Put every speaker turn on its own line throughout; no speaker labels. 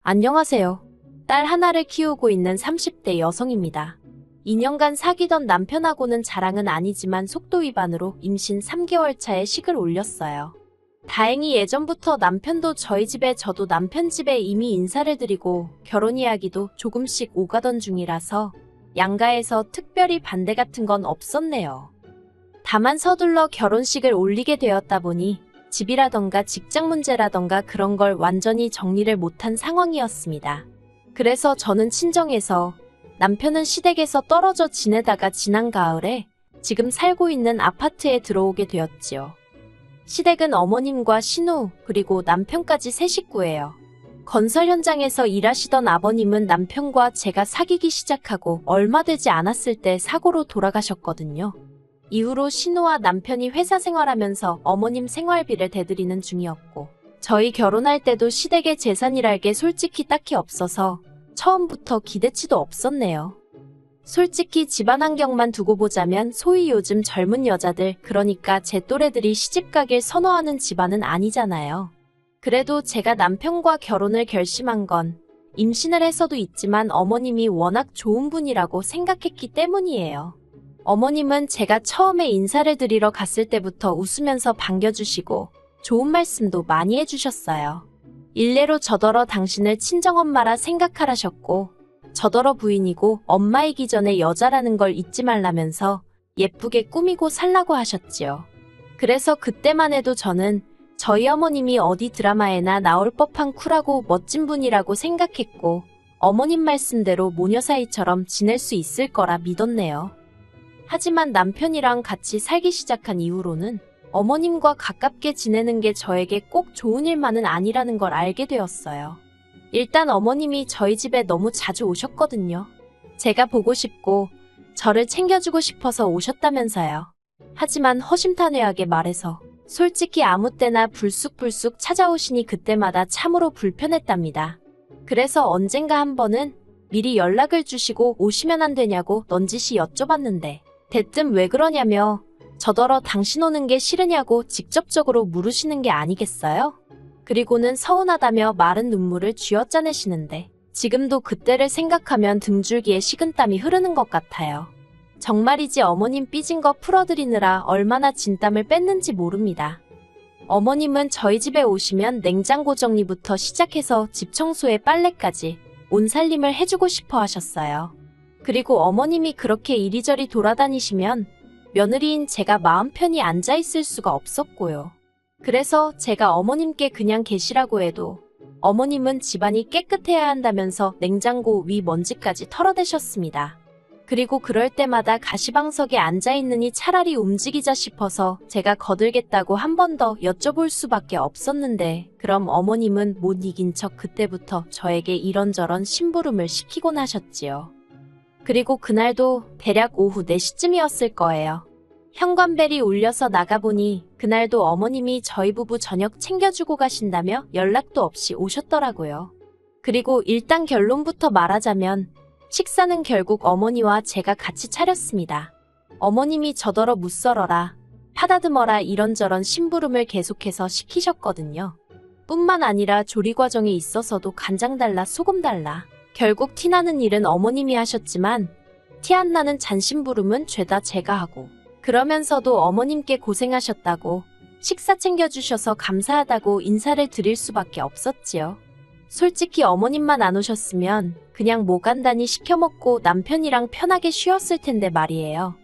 안녕하세요. 딸 하나를 키우고 있는 30대 여성입니다. 2년간 사귀던 남편하고는 자랑은 아니지만 속도 위반으로 임신 3개월 차에 식을 올렸어요. 다행히 예전부터 남편도 저희 집에 저도 남편 집에 이미 인사를 드리고 결혼 이야기도 조금씩 오가던 중이라서 양가에서 특별히 반대 같은 건 없었네요. 다만 서둘러 결혼식을 올리게 되었다 보니 집이라던가 직장 문제라던가 그런 걸 완전히 정리를 못한 상황이었습니다. 그래서 저는 친정에서, 남편은 시댁에서 떨어져 지내다가 지난 가을에 지금 살고 있는 아파트에 들어오게 되었지요. 시댁은 어머님과 신우, 그리고 남편까지 세 식구예요. 건설 현장에서 일하시던 아버님은 남편과 제가 사귀기 시작하고 얼마 되지 않았을 때 사고로 돌아가셨거든요. 이후로 신우와 남편이 회사 생활하면서 어머님 생활비를 대드리는 중이었고, 저희 결혼할 때도 시댁의 재산이랄 게 솔직히 딱히 없어서 처음부터 기대치도 없었네요. 솔직히 집안 환경만 두고 보자면 소위 요즘 젊은 여자들, 그러니까 제 또래들이 시집가길 선호하는 집안은 아니잖아요. 그래도 제가 남편과 결혼을 결심한 건 임신을 해서도 있지만 어머님이 워낙 좋은 분이라고 생각했기 때문이에요. 어머님은 제가 처음에 인사를 드리러 갔을 때부터 웃으면서 반겨주시고 좋은 말씀도 많이 해주셨어요. 일례로 저더러 당신을 친정엄마라 생각하라셨고, 저더러 부인이고 엄마이기 전에 여자라는 걸 잊지 말라면서 예쁘게 꾸미고 살라고 하셨지요. 그래서 그때만 해도 저는 저희 어머님이 어디 드라마에나 나올 법한 쿨하고 멋진 분이라고 생각했고, 어머님 말씀대로 모녀 사이처럼 지낼 수 있을 거라 믿었네요. 하지만 남편이랑 같이 살기 시작한 이후로는 어머님과 가깝게 지내는 게 저에게 꼭 좋은 일만은 아니라는 걸 알게 되었어요. 일단 어머님이 저희 집에 너무 자주 오셨거든요. 제가 보고 싶고 저를 챙겨주고 싶어서 오셨다면서요. 하지만 허심탄회하게 말해서 솔직히 아무 때나 불쑥불쑥 찾아오시니 그때마다 참으로 불편했답니다. 그래서 언젠가 한 번은 미리 연락을 주시고 오시면 안 되냐고 넌지시 여쭤봤는데, 대뜸 왜 그러냐며 저더러 당신 오는 게 싫으냐고 직접적으로 물으시는 게 아니겠어요? 그리고는 서운하다며 마른 눈물을 쥐어짜내시는데, 지금도 그때를 생각하면 등줄기에 식은땀이 흐르는 것 같아요. 정말이지 어머님 삐진 거 풀어드리느라 얼마나 진땀을 뺐는지 모릅니다. 어머님은 저희 집에 오시면 냉장고 정리부터 시작해서 집 청소에 빨래까지 온 살림을 해주고 싶어 하셨어요. 그리고 어머님이 그렇게 이리저리 돌아다니시면 며느리인 제가 마음 편히 앉아있을 수가 없었고요. 그래서 제가 어머님께 그냥 계시라고 해도 어머님은 집안이 깨끗해야 한다면서 냉장고 위 먼지까지 털어대셨습니다. 그리고 그럴 때마다 가시방석에 앉아있느니 차라리 움직이자 싶어서 제가 거들겠다고 한 번 더 여쭤볼 수밖에 없었는데, 그럼 어머님은 못 이긴 척 그때부터 저에게 이런저런 심부름을 시키곤 하셨지요. 그리고 그날도 대략 오후 4시쯤이었을 거예요. 현관벨이 울려서 나가보니 그날도 어머님이 저희 부부 저녁 챙겨주고 가신다며 연락도 없이 오셨더라고요. 그리고 일단 결론부터 말하자면 식사는 결국 어머니와 제가 같이 차렸습니다. 어머님이 저더러 무 썰어라, 파다듬어라 이런저런 심부름을 계속해서 시키셨거든요. 뿐만 아니라 조리 과정에 있어서도 간장 달라 소금 달라, 결국 티나는 일은 어머님이 하셨지만 티 안 나는 잔심부름은 죄다 제가 하고, 그러면서도 어머님께 고생하셨다고, 식사 챙겨주셔서 감사하다고 인사를 드릴 수밖에 없었지요. 솔직히 어머님만 안 오셨으면 그냥 뭐 간단히 시켜먹고 남편이랑 편하게 쉬었을 텐데 말이에요.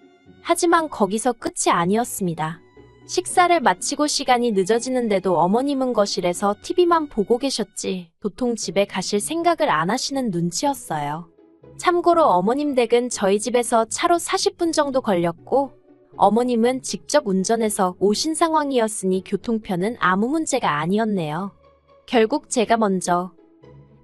하지만 거기서 끝이 아니었습니다. 식사를 마치고 시간이 늦어지는데도 어머님은 거실에서 TV만 보고 계셨지 도통 집에 가실 생각을 안 하시는 눈치였어요. 참고로 어머님 댁은 저희 집에서 차로 40분 정도 걸렸고, 어머님은 직접 운전해서 오신 상황이었으니 교통편은 아무 문제가 아니었네요. 결국 제가 먼저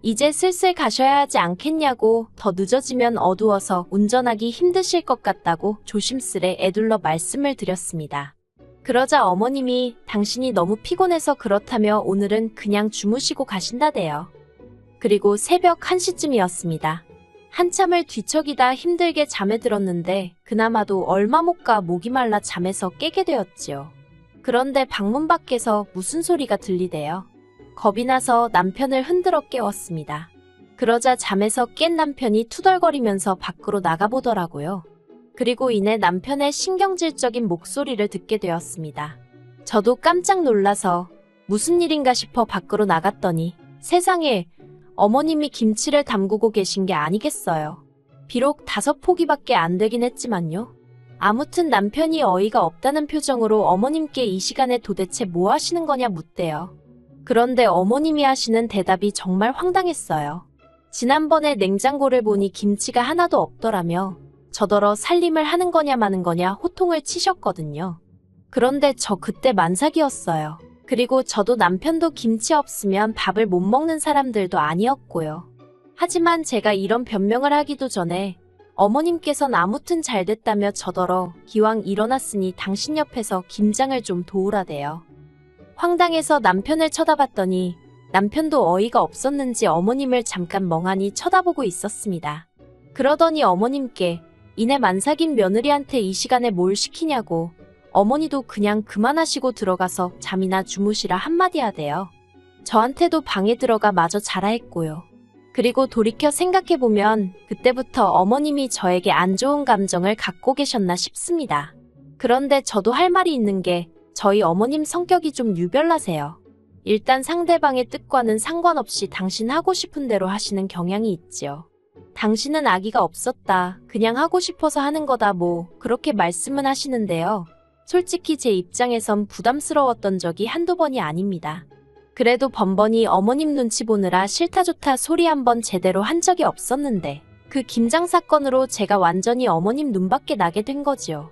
이제 슬슬 가셔야 하지 않겠냐고, 더 늦어지면 어두워서 운전하기 힘드실 것 같다고 조심스레 애둘러 말씀을 드렸습니다. 그러자 어머님이 당신이 너무 피곤해서 그렇다며 오늘은 그냥 주무시고 가신다대요. 그리고 새벽 1시쯤이었습니다. 한참을 뒤척이다 힘들게 잠에 들었는데 그나마도 얼마 못 가 목이 말라 잠에서 깨게 되었지요. 그런데 방문 밖에서 무슨 소리가 들리대요. 겁이 나서 남편을 흔들어 깨웠습니다. 그러자 잠에서 깬 남편이 투덜거리면서 밖으로 나가보더라고요. 그리고 이내 남편의 신경질적인 목소리를 듣게 되었습니다. 저도 깜짝 놀라서 무슨 일인가 싶어 밖으로 나갔더니 세상에 어머님이 김치를 담그고 계신 게 아니겠어요. 비록 5포기밖에 안 되긴 했지만요. 아무튼 남편이 어이가 없다는 표정으로 어머님께 이 시간에 도대체 뭐 하시는 거냐 묻대요. 그런데 어머님이 하시는 대답이 정말 황당했어요. 지난번에 냉장고를 보니 김치가 하나도 없더라며 저더러 살림을 하는 거냐 마는 거냐 호통을 치셨거든요. 그런데 저 그때 만삭이었어요. 그리고 저도 남편도 김치 없으면 밥을 못 먹는 사람들도 아니었고요. 하지만 제가 이런 변명을 하기도 전에 어머님께선 아무튼 잘 됐다며 저더러 기왕 일어났으니 당신 옆에서 김장을 좀 도우라대요. 황당해서 남편을 쳐다봤더니 남편도 어이가 없었는지 어머님을 잠깐 멍하니 쳐다보고 있었습니다. 그러더니 어머님께 이내 만삭인 며느리한테 이 시간에 뭘 시키냐고 어머니도 그냥 그만하시고 들어가서 잠이나 주무시라 한마디 하대요. 저한테도 방에 들어가 마저 자라 했고요. 그리고 돌이켜 생각해보면 그때부터 어머님이 저에게 안 좋은 감정을 갖고 계셨나 싶습니다. 그런데 저도 할 말이 있는 게 저희 어머님 성격이 좀 유별나세요. 일단 상대방의 뜻과는 상관없이 당신 하고 싶은 대로 하시는 경향이 있지요. 당신은 아기가 없었다. 그냥 하고 싶어서 하는 거다 뭐 그렇게 말씀은 하시는데요. 솔직히 제 입장에선 부담스러웠던 적이 한두 번이 아닙니다. 그래도 번번이 어머님 눈치 보느라 싫다 좋다 소리 한번 제대로 한 적이 없었는데 그 김장 사건으로 제가 완전히 어머님 눈밖에 나게 된 거지요.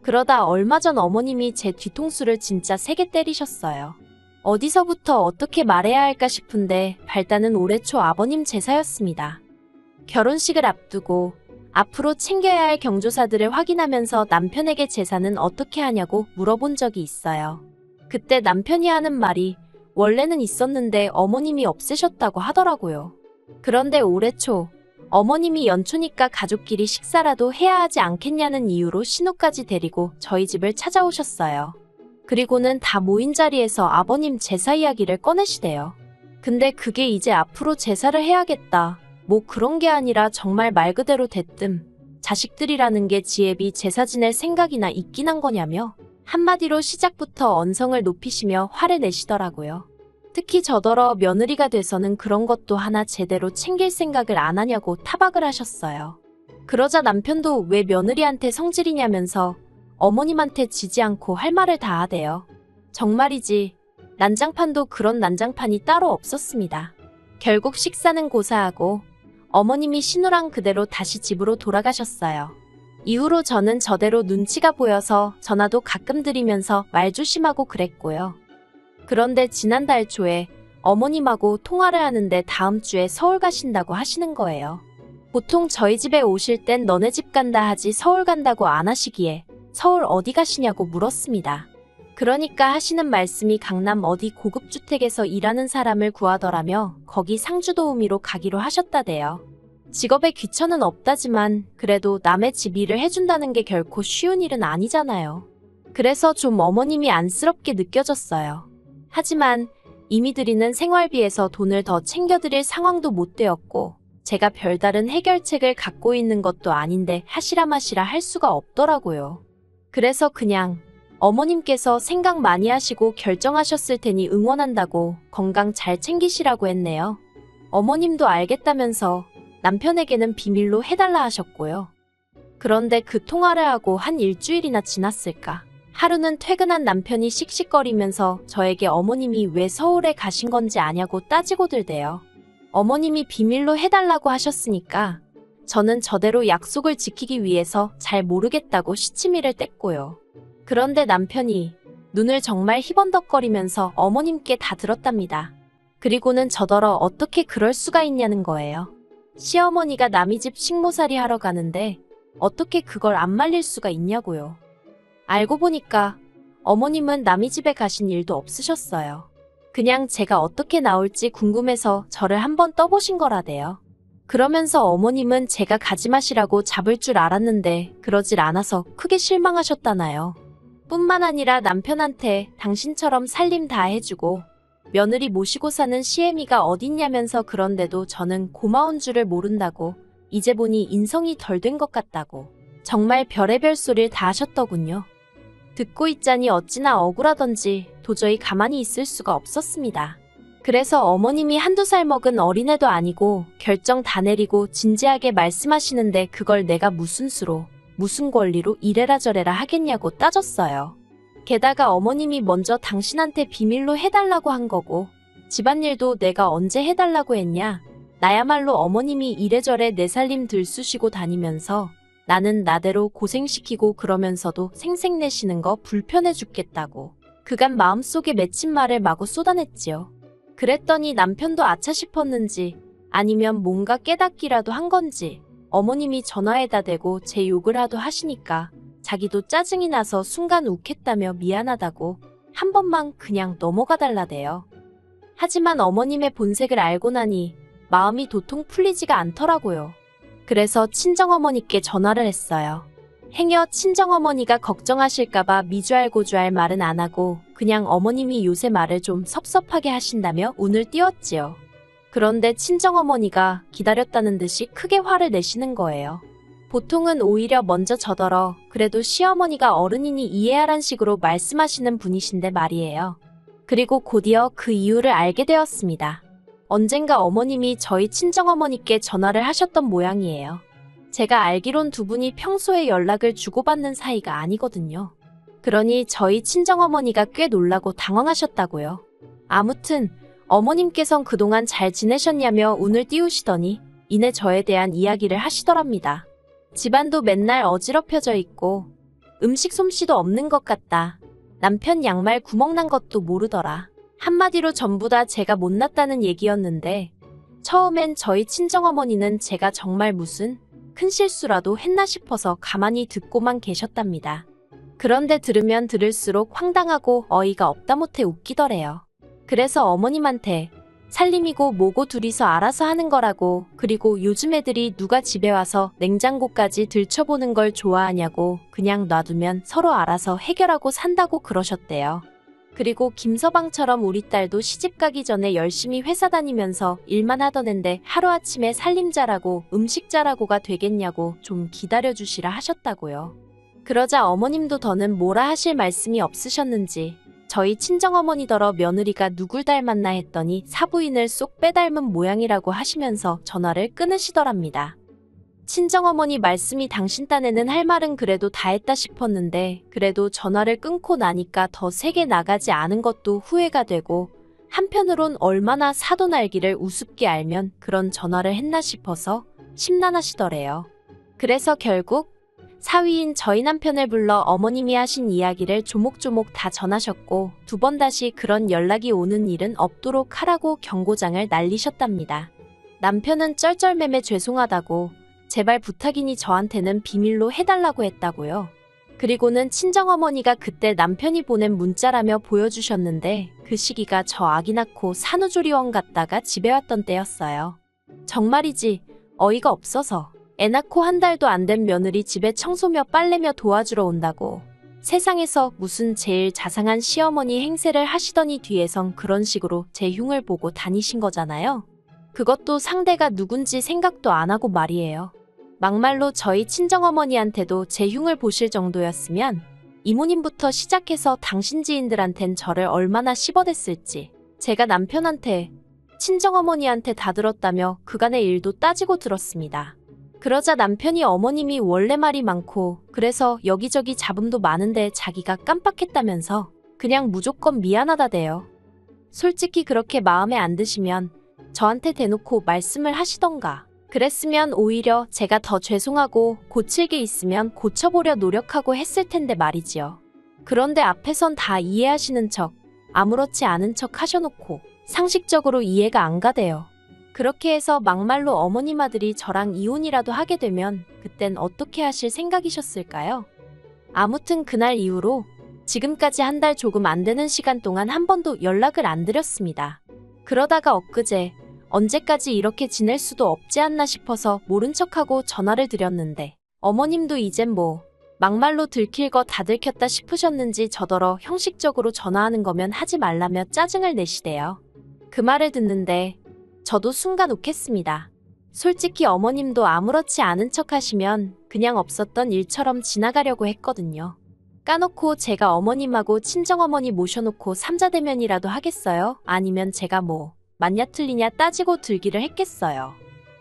그러다 얼마 전 어머님이 제 뒤통수를 진짜 세게 때리셨어요. 어디서부터 어떻게 말해야 할까 싶은데 발단은 올해 초 아버님 제사였습니다. 결혼식을 앞두고 앞으로 챙겨야 할 경조사들을 확인하면서 남편에게 제사는 어떻게 하냐고 물어본 적이 있어요. 그때 남편이 하는 말이 원래는 있었는데 어머님이 없애셨다고 하더라고요. 그런데 올해 초 어머님이 연초니까 가족끼리 식사라도 해야 하지 않겠냐는 이유로 신우까지 데리고 저희 집을 찾아오셨어요. 그리고는 다 모인 자리에서 아버님 제사 이야기를 꺼내시대요. 근데 그게 이제 앞으로 제사를 해야겠다. 뭐 그런 게 아니라 정말 말 그대로 대뜸 자식들이라는 게 지혜비 제사 지낼 생각이나 있긴 한 거냐며 한마디로 시작부터 언성을 높이시며 화를 내시더라고요. 특히 저더러 며느리가 돼서는 그런 것도 하나 제대로 챙길 생각을 안 하냐고 타박을 하셨어요. 그러자 남편도 왜 며느리한테 성질이냐면서 어머님한테 지지 않고 할 말을 다 하대요. 정말이지 난장판도 그런 난장판이 따로 없었습니다. 결국 식사는 고사하고 어머님이 신우랑 그대로 다시 집으로 돌아가셨어요. 이후로 저는 저대로 눈치가 보여서 전화도 가끔 드리면서 말 조심하고 그랬고요. 그런데 지난달 초에 어머님하고 통화를 하는데 다음 주에 서울 가신다고 하시는 거예요. 보통 저희 집에 오실 땐 너네 집 간다 하지 서울 간다고 안 하시기에 서울 어디 가시냐고 물었습니다. 그러니까 하시는 말씀이 강남 어디 고급 주택에서 일하는 사람을 구하더라며 거기 상주도우미로 가기로 하셨다대요. 직업에 귀천은 없다지만 그래도 남의 집 일을 해준다는 게 결코 쉬운 일은 아니잖아요. 그래서 좀 어머님이 안쓰럽게 느껴졌어요. 하지만 이미 드리는 생활비에서 돈을 더 챙겨드릴 상황도 못 되었고 제가 별다른 해결책을 갖고 있는 것도 아닌데 하시라 마시라 할 수가 없더라고요. 그래서 그냥 어머님께서 생각 많이 하시고 결정하셨을 테니 응원한다고 건강 잘 챙기시라고 했네요. 어머님도 알겠다면서 남편에게는 비밀로 해달라 하셨고요. 그런데 그 통화를 하고 한 일주일이나 지났을까. 하루는 퇴근한 남편이 씩씩거리면서 저에게 어머님이 왜 서울에 가신 건지 아냐고 따지고 들대요. 어머님이 비밀로 해달라고 하셨으니까 저는 저대로 약속을 지키기 위해서 잘 모르겠다고 시치미를 뗐고요. 그런데 남편이 눈을 정말 희번덕거리면서 어머님께 다 들었답니다. 그리고는 저더러 어떻게 그럴 수가 있냐는 거예요. 시어머니가 남이 집 식모살이 하러 가는데 어떻게 그걸 안 말릴 수가 있냐고요. 알고 보니까 어머님은 남이 집에 가신 일도 없으셨어요. 그냥 제가 어떻게 나올지 궁금해서 저를 한번 떠보신 거라대요. 그러면서 어머님은 제가 가지 마시라고 잡을 줄 알았는데 그러질 않아서 크게 실망하셨다나요. 뿐만 아니라 남편한테 당신처럼 살림 다 해주고 며느리 모시고 사는 시애미가 어딨냐면서 그런데도 저는 고마운 줄을 모른다고 이제 보니 인성이 덜 된 것 같다고 정말 별의별 소리를 다 하셨더군요. 듣고 있자니 어찌나 억울하던지 도저히 가만히 있을 수가 없었습니다. 그래서 어머님이 한두 살 먹은 어린애도 아니고 결정 다 내리고 진지하게 말씀하시는데 그걸 내가 무슨 수로, 무슨 권리로 이래라 저래라 하겠냐고 따졌어요. 게다가 어머님이 먼저 당신한테 비밀로 해달라고 한 거고 집안일도 내가 언제 해달라고 했냐. 나야말로 어머님이 이래저래 내 살림 들쑤시고 다니면서 나는 나대로 고생시키고 그러면서도 생색내시는 거 불편해 죽겠다고 그간 마음속에 맺힌 말을 마구 쏟아냈지요. 그랬더니 남편도 아차 싶었는지 아니면 뭔가 깨닫기라도 한 건지 어머님이 전화에다 대고 제 욕을 하도 하시니까 자기도 짜증이 나서 순간 욱했다며 미안하다고 한 번만 그냥 넘어가 달라대요. 하지만 어머님의 본색을 알고 나니 마음이 도통 풀리지가 않더라고요. 그래서 친정어머니께 전화를 했어요. 행여 친정어머니가 걱정하실까봐 미주알고주알 말은 안 하고 그냥 어머님이 요새 말을 좀 섭섭하게 하신다며 운을 띄웠지요. 그런데 친정어머니가 기다렸다는 듯이 크게 화를 내시는 거예요. 보통은 오히려 먼저 저더러 그래도 시어머니가 어른이니 이해하란 식으로 말씀하시는 분이신데 말이에요. 그리고 곧이어 그 이유를 알게 되었습니다. 언젠가 어머님이 저희 친정어머니께 전화를 하셨던 모양이에요. 제가 알기론 두 분이 평소에 연락을 주고받는 사이가 아니거든요. 그러니 저희 친정어머니가 꽤 놀라고 당황하셨다고요. 아무튼 어머님께선 그동안 잘 지내셨냐며 운을 띄우시더니 이내 저에 대한 이야기를 하시더랍니다. 집안도 맨날 어지럽혀져 있고 음식 솜씨도 없는 것 같다. 남편 양말 구멍난 것도 모르더라. 한마디로 전부 다 제가 못났다는 얘기였는데 처음엔 저희 친정어머니는 제가 정말 무슨 큰 실수라도 했나 싶어서 가만히 듣고만 계셨답니다. 그런데 들으면 들을수록 황당하고 어이가 없다 못해 웃기더래요. 그래서 어머님한테 살림이고 뭐고 둘이서 알아서 하는 거라고 그리고 요즘 애들이 누가 집에 와서 냉장고까지 들춰보는 걸 좋아하냐고 그냥 놔두면 서로 알아서 해결하고 산다고 그러셨대요. 그리고 김서방처럼 우리 딸도 시집가기 전에 열심히 회사 다니면서 일만 하던 앤데 하루아침에 살림 잘하고 음식 잘하고가 되겠냐고 좀 기다려주시라 하셨다고요. 그러자 어머님도 더는 뭐라 하실 말씀이 없으셨는지 저희 친정어머니더러 며느리가 누굴 닮았나 했더니 사부인을 쏙 빼닮은 모양이라고 하시면서 전화를 끊으시더랍니다. 친정어머니 말씀이 당신 딴에는 할 말은 그래도 다 했다 싶었는데 그래도 전화를 끊고 나니까 더 세게 나가지 않은 것도 후회가 되고 한편으론 얼마나 사돈 알기를 우습게 알면 그런 전화를 했나 싶어서 심란하시더래요. 그래서 결국 사위인 저희 남편을 불러 어머님이 하신 이야기를 조목조목 다 전하셨고 두 번 다시 그런 연락이 오는 일은 없도록 하라고 경고장을 날리셨답니다. 남편은 쩔쩔매매 죄송하다고 제발 부탁이니 저한테는 비밀로 해달라고 했다고요. 그리고는 친정어머니가 그때 남편이 보낸 문자라며 보여주셨는데 그 시기가 저 아기 낳고 산후조리원 갔다가 집에 왔던 때였어요. 정말이지 어이가 없어서 애 낳고 한 달도 안 된 며느리 집에 청소며 빨래며 도와주러 온다고 세상에서 무슨 제일 자상한 시어머니 행세를 하시더니 뒤에선 그런 식으로 제 흉을 보고 다니신 거잖아요. 그것도 상대가 누군지 생각도 안 하고 말이에요. 막말로 저희 친정어머니한테도 제 흉을 보실 정도였으면 이모님부터 시작해서 당신 지인들한텐 저를 얼마나 씹어댔을지 제가 남편한테 친정어머니한테 다 들었다며 그간의 일도 따지고 들었습니다. 그러자 남편이 어머님이 원래 말이 많고 그래서 여기저기 잡음도 많은데 자기가 깜빡했다면서 그냥 무조건 미안하다대요. 솔직히 그렇게 마음에 안 드시면 저한테 대놓고 말씀을 하시던가 그랬으면 오히려 제가 더 죄송하고 고칠 게 있으면 고쳐보려 노력하고 했을 텐데 말이지요. 그런데 앞에선 다 이해하시는 척 아무렇지 않은 척 하셔놓고 상식적으로 이해가 안 가대요. 그렇게 해서 막말로 어머님 아들이 저랑 이혼이라도 하게 되면 그땐 어떻게 하실 생각이셨을까요? 아무튼 그날 이후로 지금까지 한 달 조금 안 되는 시간 동안 한 번도 연락을 안 드렸습니다. 그러다가 엊그제 언제까지 이렇게 지낼 수도 없지 않나 싶어서 모른 척하고 전화를 드렸는데 어머님도 이젠 뭐 막말로 들킬 거 다 들켰다 싶으셨는지 저더러 형식적으로 전화하는 거면 하지 말라며 짜증을 내시대요. 그 말을 듣는데 저도 순간 욱했습니다. 솔직히 어머님도 아무렇지 않은 척 하시면 그냥 없었던 일처럼 지나가려고 했거든요. 까놓고 제가 어머님하고 친정어머니 모셔놓고 삼자대면이라도 하겠어요? 아니면 제가 뭐 맞냐 틀리냐 따지고 들기를 했겠어요.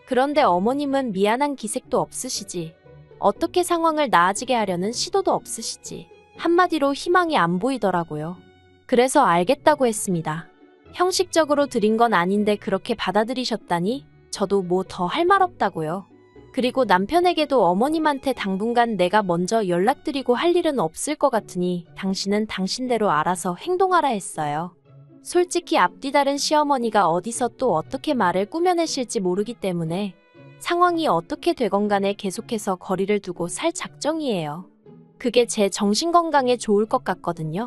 그런데 어머님은 미안한 기색도 없으시지. 어떻게 상황을 나아지게 하려는 시도도 없으시지. 한마디로 희망이 안 보이더라고요. 그래서 알겠다고 했습니다. 형식적으로 드린 건 아닌데 그렇게 받아들이셨다니 저도 뭐 더 할 말 없다고요. 그리고 남편에게도 어머님한테 당분간 내가 먼저 연락드리고 할 일은 없을 것 같으니 당신은 당신대로 알아서 행동하라 했어요. 솔직히 앞뒤 다른 시어머니가 어디서 또 어떻게 말을 꾸며내실지 모르기 때문에 상황이 어떻게 되건 간에 계속해서 거리를 두고 살 작정이에요. 그게 제 정신건강에 좋을 것 같거든요.